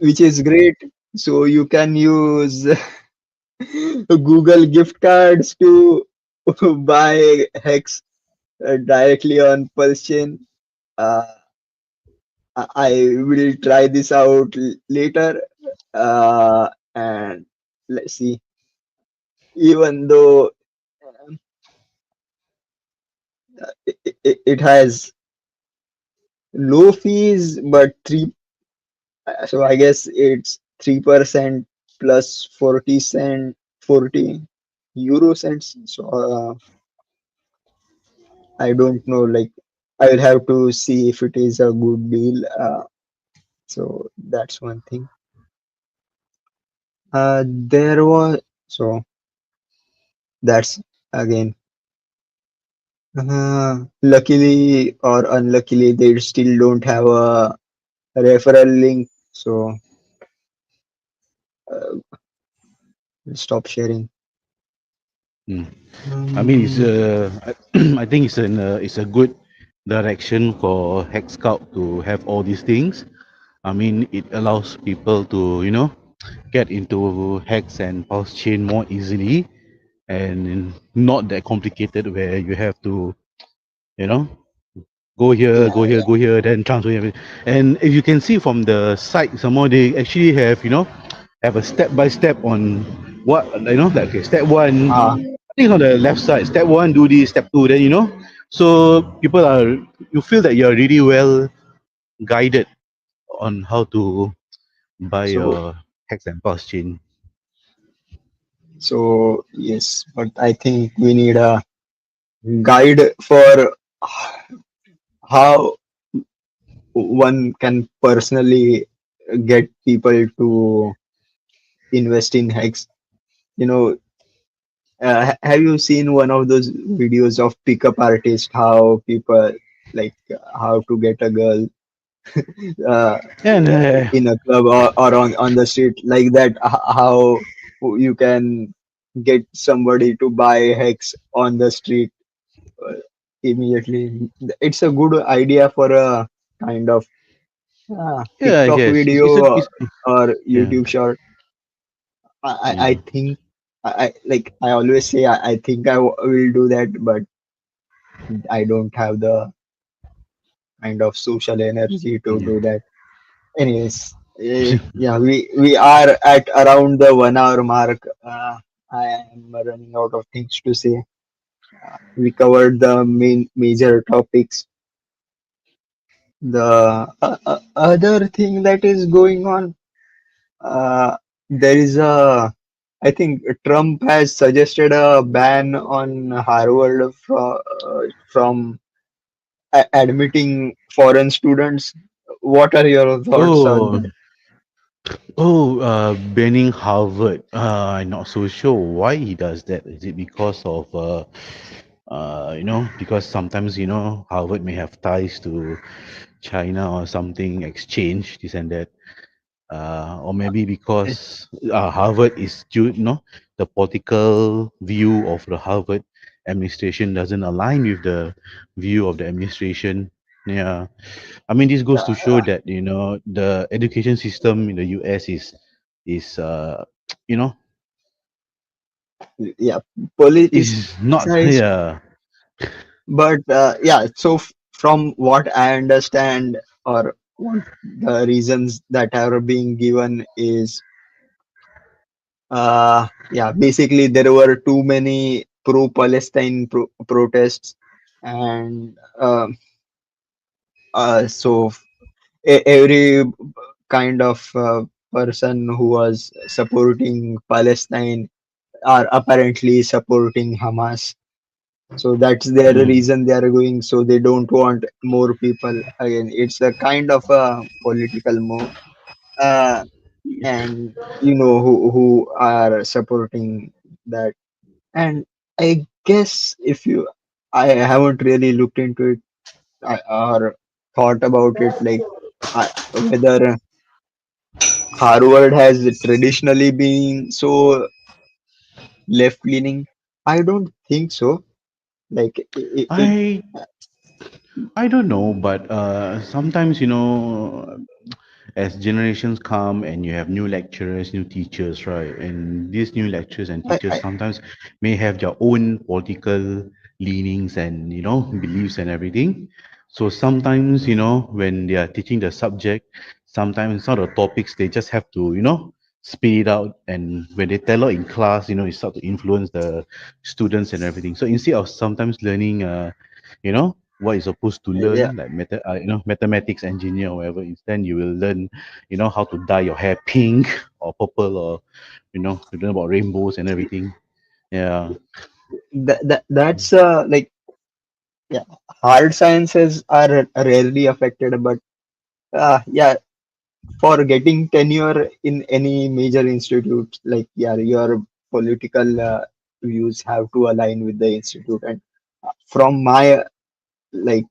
which is great. So you can use Google gift cards to buy Hex directly on Pulse Chain. Uh, I will try this out later. And let's see. Even though it has low fees, but three. So I guess it's 3% plus 40 cents. So I don't know. Like I will have to see if it is a good deal. So that's one thing. There was so that's again. Luckily or unluckily, they still don't have a referral link. So uh, stop sharing. Mm. I mean, Um, I think it's a good direction for Hex Scout to have all these things. I mean, it allows people to get into Hex and Pulse Chain more easily and not that complicated where you have to you know yeah, go here, then transfer everything. And if you can see from the site, some more they actually have have a step by step on what like okay, step one. yeah. I think on the left side, step one do this, step two, then so people are you feel that you're really well guided on how to buy So, your hex and pulse chain. so yes, but I think we need a guide for how one can personally get people to invest in Hex. You know, have you seen one of those videos of pickup artist? How people like how to get a girl uh, And in a club or on the street like that? How you can get somebody to buy Hex on the street uh, immediately. It's a good idea for a kind of yeah, I TikTok guess video or yeah, YouTube short. I yeah, think I always say I think will do that, but I don't have the kind of social energy to yeah. do that. Anyways, yeah, we are at around the 1 hour mark. I am running out of things to say. We covered the main major topics. The other thing that is going on, there is I think Trump has suggested a ban on Harvard from admitting foreign students. What are your thoughts on Oh, that? banning Harvard. I'm not so sure why he does that. Is it because of because sometimes Harvard may have ties to China or something, exchange this and that, or maybe because Harvard is the political view of the Harvard administration doesn't align with the view of the administration. Yeah, I mean, this goes to show that the education system in the US is you know Yeah, is not politicized. yeah But yeah, so from what I understand, or what the reasons that are being given is Yeah, basically there were too many pro-Palestine protests, and so every kind of person who was supporting Palestine are apparently supporting Hamas. So that's their Mm. reason they are going. So they don't want more people. Again, it's a kind of a political move. Uh, and you know who are supporting that. And I guess if you, I haven't really looked into it or thought about it, like whether Harvard has traditionally been so left leaning. I don't think so. Like it, I I don't know, but sometimes as generations come and you have new lecturers, new teachers, right? And these new lecturers and teachers I sometimes may have their own political leanings and beliefs and everything. So sometimes when they are teaching the subject, sometimes some of the topics they just have to spit it out, and when they tell out in class, it start to influence the students and everything. So instead of sometimes learning what you're supposed to yeah, learn, like mathematics engineer or whatever. Instead you will learn how to dye your hair pink or purple, or you learn about rainbows and everything. Yeah. that's like, yeah, hard sciences are rarely affected, but yeah, for getting tenure in any major institute, like, yeah, your political views have to align with the institute. And from my like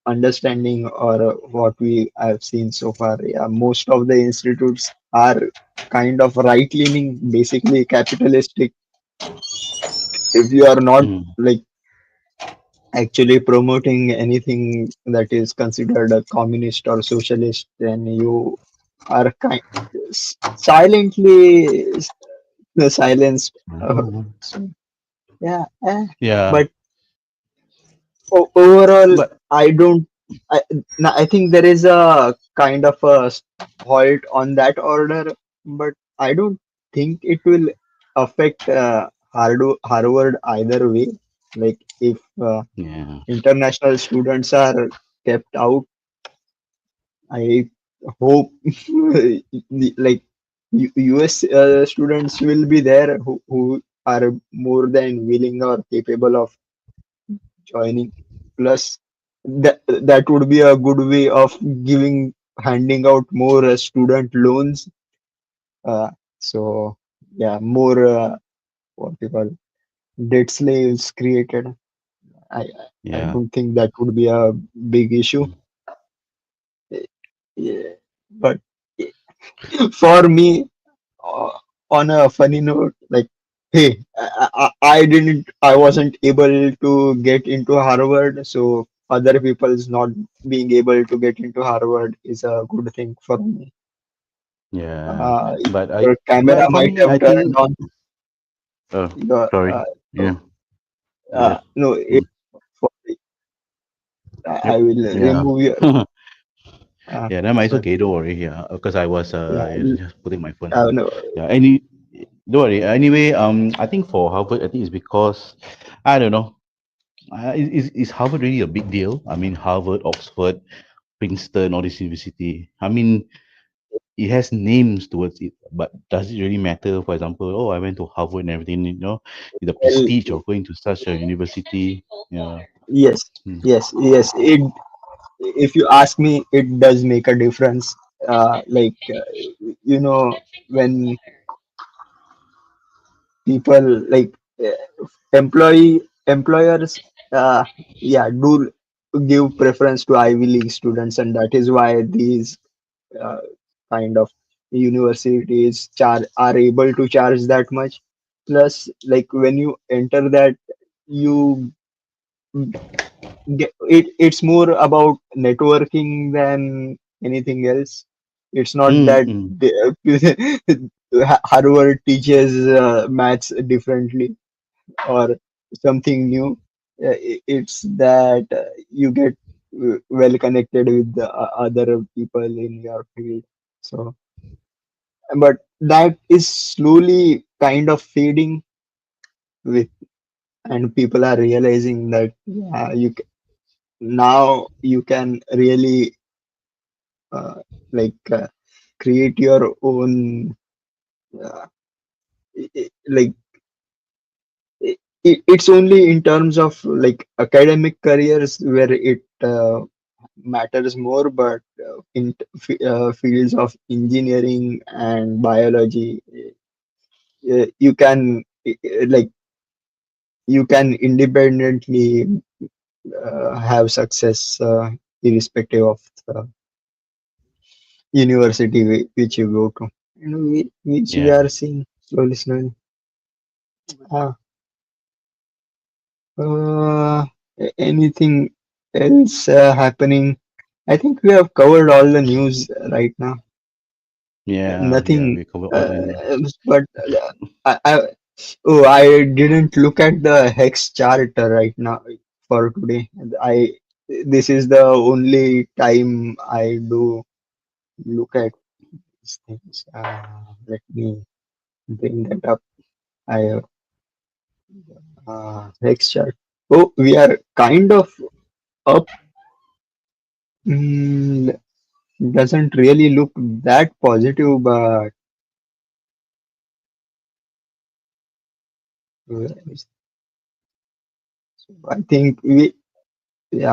understanding or what we have seen so far, yeah, most of the institutes are kind of right leaning, basically capitalistic. If you are not Mm. like actually promoting anything that is considered a communist or socialist, then you are silently silenced. Oh. So, yeah, Yeah. but overall, But I don't. I think there is a kind of a halt on that order, but I don't think it will affect Harvard either way. Like if yeah. international students are kept out, I hope like US students will be there who are more than willing or capable of joining. Plus, that would be a good way of handing out more student loans. Uh, so yeah, more what you call debt slaves created. I I Yeah. don't think that would be a big issue. Yeah, but for me, uh, on a funny note, like, hey, I wasn't able to get into Harvard, so other people's not being able to get into Harvard is a good thing for me. Yeah. Uh, But your camera for might me, have I turned think. on. Your, Sorry. Yeah. Yes. no, Mm. for, I Yep. will Yeah. remove your. Yeah, that might, it's Sorry. okay. Don't worry. Yeah, because I was Yeah, just putting my phone down. no, Yeah. Don't worry. Anyway, I think for Harvard, I think it's because I don't know. Is Harvard really a big deal? I mean, Harvard, Oxford, Princeton, all this university. I mean, it has names towards it, but does it really matter? For example, oh, I went to Harvard and everything. The well, prestige of going to such a university. Yeah. yes, Hmm. yes. If you ask me, it does make a difference. Like, when people like employers, yeah, do give preference to Ivy League students, and that is why these uh, kind of universities are able to charge that much. Plus, like when you enter that, you it's more about networking than anything else. It's not that Mm-mm. Harvard teaches maths differently or something new. It's that you get well connected with the other people in your field. So but that is slowly kind of fading with, and people are realizing that now you can really uh, like create your own uh, like it's only in terms of like academic careers where it matters more, but in fields of engineering and biology, you can like you can independently have success irrespective of the university which you go to, which we Yeah. are seeing slowly, slowly. Uh, anything else happening? I think we have covered all the news right now. Yeah, yeah, Nothing, we covered all the news. but I didn't look at the hex chart right now for today. This is the only time I do look at these things. Let me bring that up. I hex chart. Oh, we are kind of up. Mm, doesn't really look that positive, but uh, I think we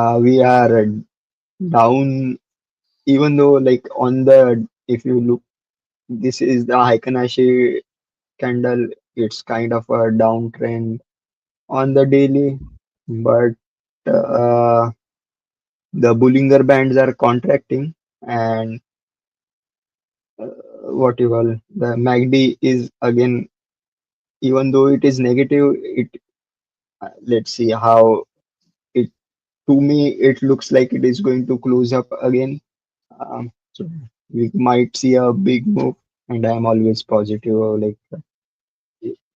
are down. Even though like on the if you look, this is the Heikenhashi candle. It's kind of a downtrend on the daily, but uh, the Bollinger Bands are contracting, and what you call the MACD is again, even though it is negative, it let's see how it. To me, it looks like it is going to close up again. So we might see a big move, and I'm always positive. Like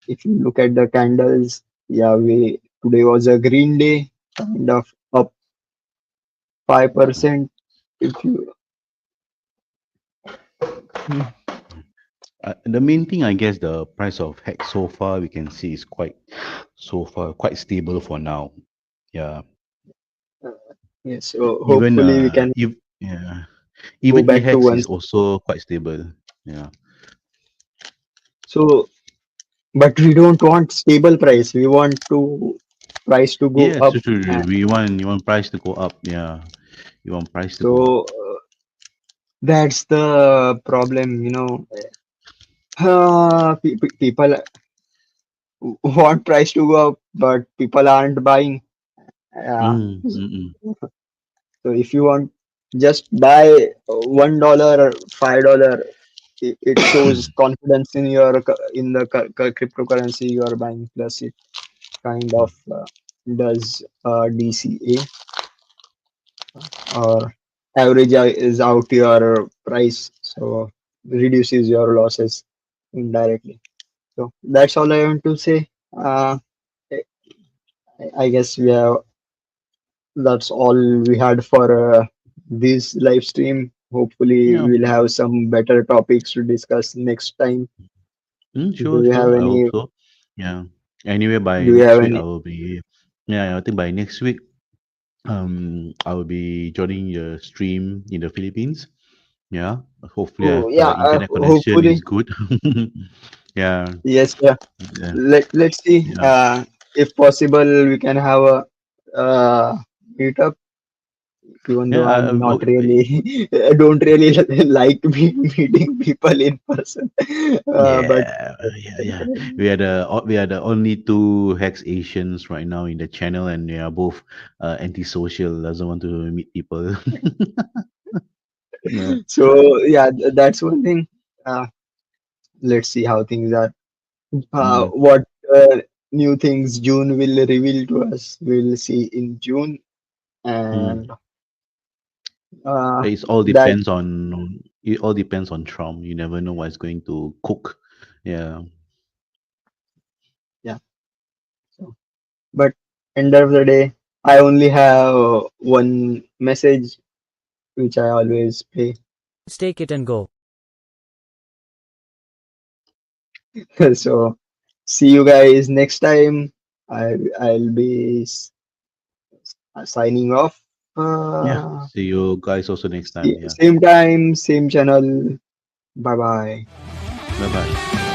if you look at the candles, yeah, we today was a green day, kind of up 5%. If you The main thing, I guess, the price of Hex so far we can see is quite stable for now. Yeah. yes, so Even hopefully we can yeah, go even back to EHEX is once. also quite stable. Yeah. So, but we don't want stable price. We want to price to go Yes, up. true, true, true. And You want price to go up. Yeah. You want price to go up. so that's the problem. People want price to go up, but people aren't buying. Yeah. Mm, mm, mm. So if you want, just buy $1 or $5. It shows confidence in in the cryptocurrency you are buying. Plus, it kind of does DCA, or is out your price, so reduces your losses indirectly. So that's all I want to say. I guess that's all we had for this live stream. Hopefully, Yeah. we'll have some better topics to discuss next time. Do Sure, you have sure. I hope any? so. Yeah. Anyway, by Do you next have week I any? will be. Yeah, I think by next week, I will be joining the stream in the Philippines. Yeah. Hopefully, I Oh, have yeah. internet connection is Hopefully, good. Yeah. yes. Yeah. Yeah. Let's see. Yeah. If possible, we can have a meetup. Even Yeah. though I'm not really, I don't really like meeting people in person. But Yeah, yeah, yeah. We are the only two Hex Asians right now in the channel, and we are both antisocial. Doesn't want to meet people. Yeah. so yeah, that's one thing. Uh, let's see how things are. Mm, What new things June will reveal to us, we'll see in June, and mm. uh, It's all that depends on it all depends on Trump. You never know what's going to cook. Yeah. yeah. So, but end of the day, I only have one message which I always play. Take it and go. So see you guys next time. I'll be signing off. Yeah. Uh, See you guys also next time. Yeah. Same time, same channel. Bye bye. Bye bye.